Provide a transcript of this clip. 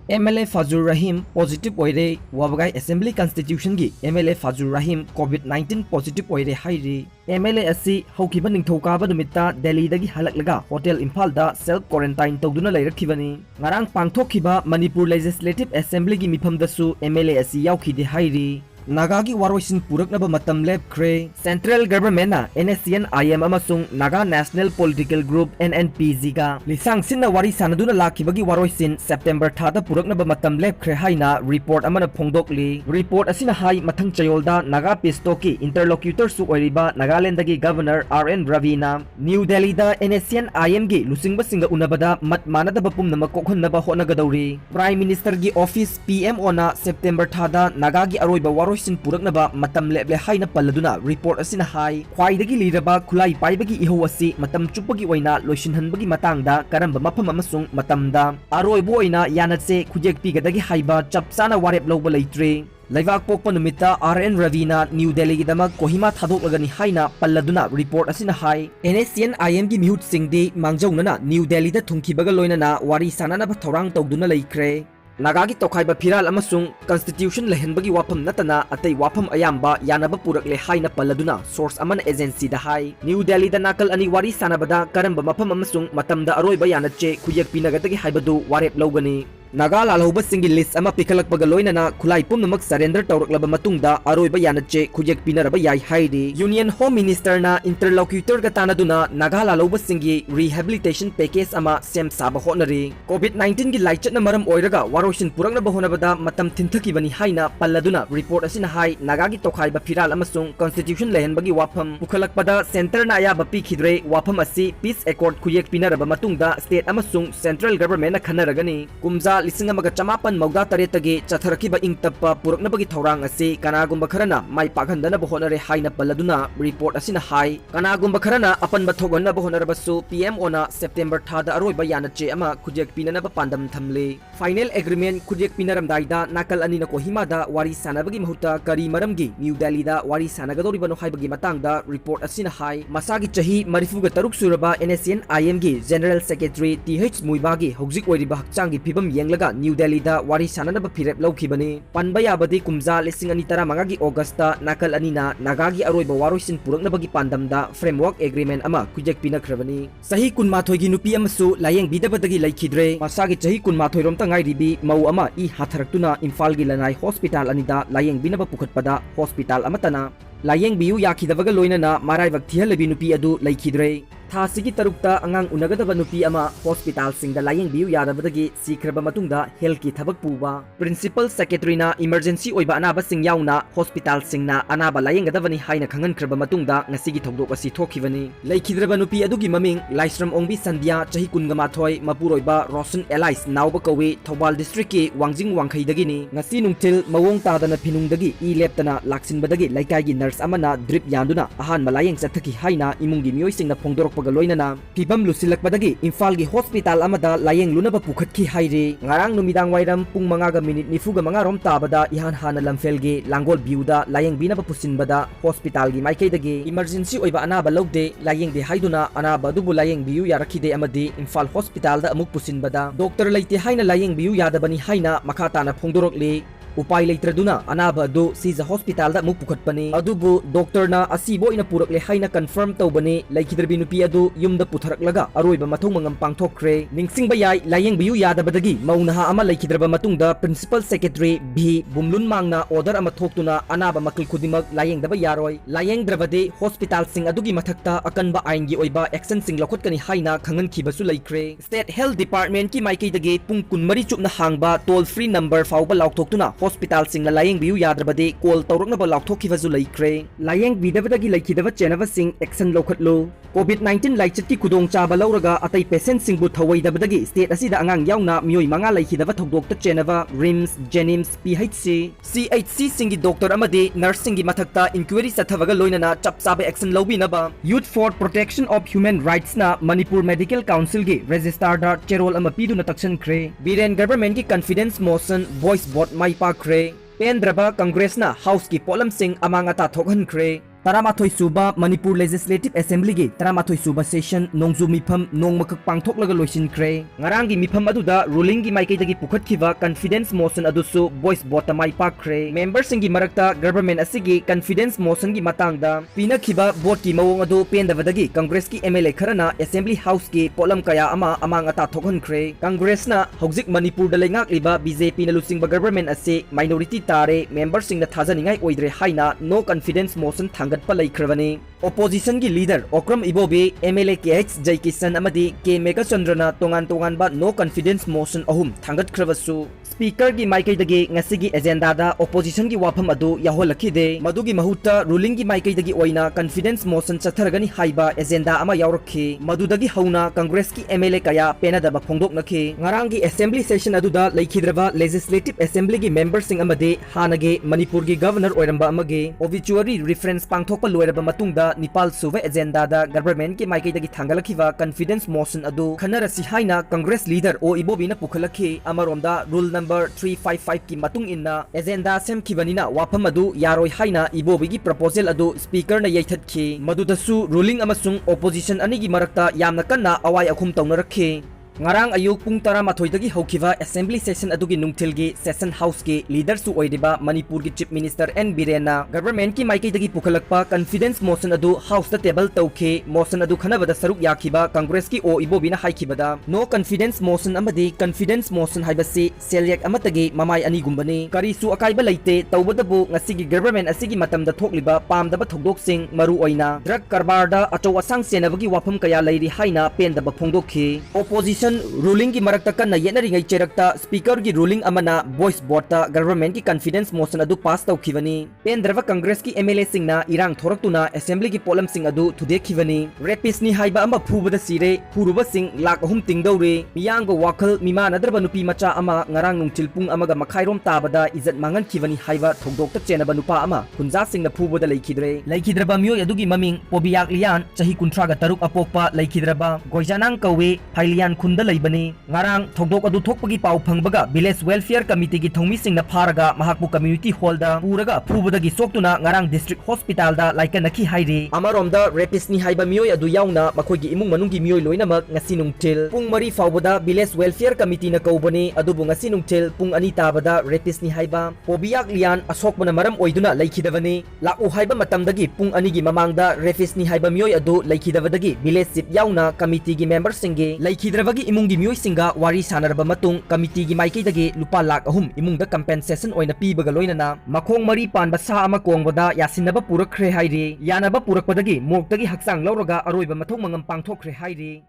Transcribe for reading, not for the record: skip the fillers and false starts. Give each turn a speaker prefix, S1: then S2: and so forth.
S1: MLA Fazur Rahim positive oire Wabagai Assembly Constitution gi MLA Fazur Rahim COVID-19 positive oire hairi MLA asi haukiba ningthokaba numita Delhi dagi halaklaga Hotel Impal da self quarantine tawduna leirakibani ngarang pangthokhiba Manipur Legislative Assembly gi mifam dasu MLA asi yaukhide hairi Naga gi waroisin puraknaba matam lepkhre Central Government na NSCN IM amasung Naga National Political Group NNPZ ga lisang sinna wari sanaduna lakhibagi waroisin September thada puraknaba matam lepkhre haina report amana phongdokli report asina hai mathang chayolda Naga Pistoki interlocutor su oiriba Nagaland dagi Governor RN Ravina New Delhi da NSCN IM gi lusingba singa unabada mat manadaba pumnama kokhonnaba honagadouri Prime Minister gi office PM ona September thada Naga gi aroiba sin puraknaba matam leble haina palladuna report asina hai khwaidagi liraba khulai paibagi iho asi matam chupagi oina loisinhanbagi matangda karamba mafam amasung matamda aroibo oina yanatse khujek pigadagi haiba chapsana warep lawba leitre Laivak pokpa numita RN Ravina New Delhi gi damak Kohima thadoklagani haina palladuna report asina hai NSCN IM gi mihut singdi mangjaunana New Delhi da thungkibaga loinana wari sanana ba thorang tawduna leikre Nagagi tokhaiba phiral amasung constitution lehenbagi wafam natana atei wafam ayamba yanaba purakle haina palladuna source amana agency da hai New Delhi da nakal ani wari sanabada karamba mafam amasung matamda aroiba yanache khuyek pinagadagi haibadu warep lawgani Naga lalhauba singi list ama pikhalakpaga loinana khulai pumnamak surrender tawraklaba matungda aroiba yanache khujek pinaraba yai haidi Union Home Minister na interlocutor ga tanaduna Naga lalhauba singi rehabilitation package ama sem saba honari COVID-19 gi laichatna maram oiraga waroshin puraknaba honabada matam thinthakibani haina palladuna report asina hai Naga gi tokhaiba phiral amasung constitution lehenbagi wafam pukhalakpada center na ayaba pikhidre wafam asi peace accord khujek pinaraba matungda state amasung central government na khanaragani kumza lising amaga chamapan mauda taretagi chatharakiba ingtappa puraknabagi thorang asi kanagumba kharana mai paghandana bohonare haina palladuna report asina hai kanagumba kharana apanba thogonna bohonarabasu PM ona September thada aroiba yanache ama khujek pinanaba pandam thamle final agreement khujek pinaramdaida nakal anina Kohima da wari sanabagi mahuta kari maramgi New Delhi da wari sanagadoribano haibagi matangda report asina hai masagi chahi marifuga taruk suraba NSCN IM gi General Secretary TH Muibagi hojik oiriba hakchangi phibam laga New Delhi da wari sananaba phirep lawkhibani Panba yabadi kumza lising ani tara mangagi Augusta nakal anina Nagagi aroiba waroisin puraknabagi pandamda framework agreement ama khujek pinakhrabani sahi kunmathoi gi nupi amasu layeng bidabadagi laikhidre masagi chahi kunmathoi romta ngairibi mau ama I hatharaktuna Imphal gi lanai hospital anida layeng binaba pukhatpada hospital amatana layeng biu yakhidabaga loinana maraibak thihalabi nupi adu laikhidre Thasigi tarukta angang unagadaba nupi ama hospital singda layeng biu yadabadagi sikraba matungda health ki thabak puba principal secretary na emergency oiba anaba sing yauna hospital singna anaba layengadabani haina khangan kraba matungda ngasigi thogdok asi thokhibani laikhidraba nupi adugi maming Laisram Ongbi Sandhya chahi kungamathoi mapuroiba Rosen Allies nauba kawi Thobal district ki wangjing wangkhaidagini ngasi nungtil mawong tadana phinungdagi leptana laksinbadagi laikai gi nurse amana drip yanduna ahan malayeng chathaki haina imungi mioi singna phongdorok pagaloinana pibam lusilakpadagi Imphal gi hospital amada layeng lunaba pukhatki haire ngarang numidang wairam pung 5:45 rom tabada ihan hana lamfelgi Langol biuda layeng binaba pusinbada hospital gi maikaidagi emergency oiba anaba logde layeng de haiduna anaba dubu layeng biu yarakhide amadi Imphal hospital da amuk pusinbada doctor leite haina layeng biu yadabani haina makhatana phongdorokle Upai leitraduna anaba do siza hospital da mupukhatpani adubu doctor na asibo ina purakle haina confirm tawbani laikhidrabi nupi adu yumda putharaklaga aroiba mathong mangam pangthokre ningsingba yai layeng biu yadabadagi maunaha ama laikhidraba matungda principal secretary B Bumlun mangna order ama thoktuna anaba makil khudimak layeng daba yaroi layeng drabade hospital sing adugi mathakta akanba aingi oiba action sing lokhotkani haina khangan khibasu laikre state health department ki maikaidagi pung 12 chupna hangba toll free number fawba lauktoktuna hospital sing la layeng biu yadrabade call tawroknaba laukthokhibazu laikre layeng bidabadagi laikhidaba chenaba sing action lokhatlo COVID-19 laichatki khudong chaba lauraga atai patient sing bu thawaidabadagi state asida angang yauna mioi manga laikhidaba thodokta chenaba RIMS Jenims PHC CHC singi doctor amadi nurse singi mathakta inquiry sathavaga loinana chapsaba action lobinaba Youth for Protection of Human Rights na Manipur Medical Council gi registrar da cherol ama piduna takshan khre Biren government ki confidence motion voice vote mai pa khre Pendraba Congress na House ki polam sing amanga ta thokhan khre Taramathoi Suba Manipur Legislative Assembly gi Taramathoi Suba session Nongzu Mifam Nongmakak Pangthoklaga loisinkhre Ngarangi mifam aduda ruling gi maikaidagi pukhatkiba confidence motion adusu voice vote mai pakre members singi marakta government asigi confidence motion gi matangda pinakhiba vote ki mawong adu pendavadagi Congress ki MLA kharana Assembly House ki polam kaya ama amang ata thokhankhre Congress na hojik Manipur da lengak liba BJP na lusingba government ase minority tare members sing na thajaningai oidre haina no confidence motion thangat pa laikhrabani opposition gi leader Okram Ibobe MLA KH Jaikisan amadi K Mega Chandrana tongan ba no confidence motion ahum thangat khrabasu speaker gi maikaidagi ngasigi agenda da opposition gi wafam adu yaholakide madugi mahutta ruling gi maikaidagi oina confidence motion chatharagani haiba agenda ama yaurakhi madudagi hauna Congress ki MLA kaya penadaba phongdoknakhi ngarangi assembly session aduda laikhidraba legislative assembly gi members sing amade hanage Manipur gi governor oiramba amage obituary reference pangthokpa loiraba matungda Nepal suva agenda da government ki maikaidagi thangalakhiba confidence motion adu khanarasi haina Congress leader o Ibobina pukhalakhi amaromda rule number 355 ki matung inna agenda semkhibanina wafam adu yaroi haina Ibobi gi proposal adu speaker na yaithatkhi madudasu ruling amasung opposition anigi marakta yamna kanna awai akhum tawnarakhi Ngarang ayuk pung tara mathoidagi haukiva assembly session adugi nungthilgi session house ki leader su oidiba Manipur gi chief minister N Birena government ki maikaidagi pukhalakpa confidence motion adu house the table tawkhe motion adu khanabada saruk yakhiba Congress ki o Ibobina haikibada no confidence motion amadi confidence motion haibasi selyak amatagi mamai ani gumbani kari su akaiba leite tawbadabu ngasigi government asigi matamda thokliba pamdaba thogdok sing maru oina drug karbarda achaw asang senabagi wafam kaya leiri haina pendaba phongdokhi opposition ruling ki marakta kan na yenari ngai cherakta speaker gi ruling amana voice vote ta government ki confidence motion adu pass tawkhivani pendrava Congress ki MLA singna irang thoraktuna assembly ki polam sing adu thudekhivani Rapist ni Haiba amba Fubada Sire Furubasing Lakh ahum Tingdouri miyang wakhal mima nadraba nupi macha ama ngarang nungtil pung amaga makhairom tabada izat mangan khivani Haiba thogdok ta chenaba nupa ama khunja singna Fubada laikhidraba miyoi adugi maming Pobiyak Lian chahi 33 apokpa laikhidraba Goijanang kawe Phailian da laibani ngarang thogdok adu thokpagi pau phangbaga village welfare committee gi thongmi singna pharaga mahakpu community hall da puraga Fubada gi soktuna ngarang district hospital da laikanaki hairi amaromda Rapist ni Haiba miyoi adu yauna makhoigi imung manunggi miyoi loinamak ngasi nungthil pung mari fawbada village welfare committee na kaubani adubu ngasi nungthil pung ani tabada Rapist ni Haiba Pobiyak Lian asokmana maram oiduna laikhidavani Lakh Haiba matamdagi pung ani gi mamangda Rapist ni Haiba miyoi adu laikhidavadagi village chief yauna committee gi members singi laikhidravagi imunggi miyoi singa wari sanaraba matung committee gi maikaidagi lupa lakh ahum imungda compensation oina pibaga loinana Makhong mari Panba Sha Amasu Ngamdouri yasinaba purakkhre hairi yanaba purakpadagi moktagi haksang lauraga aroiba mathong mangam pangthokkhre hairi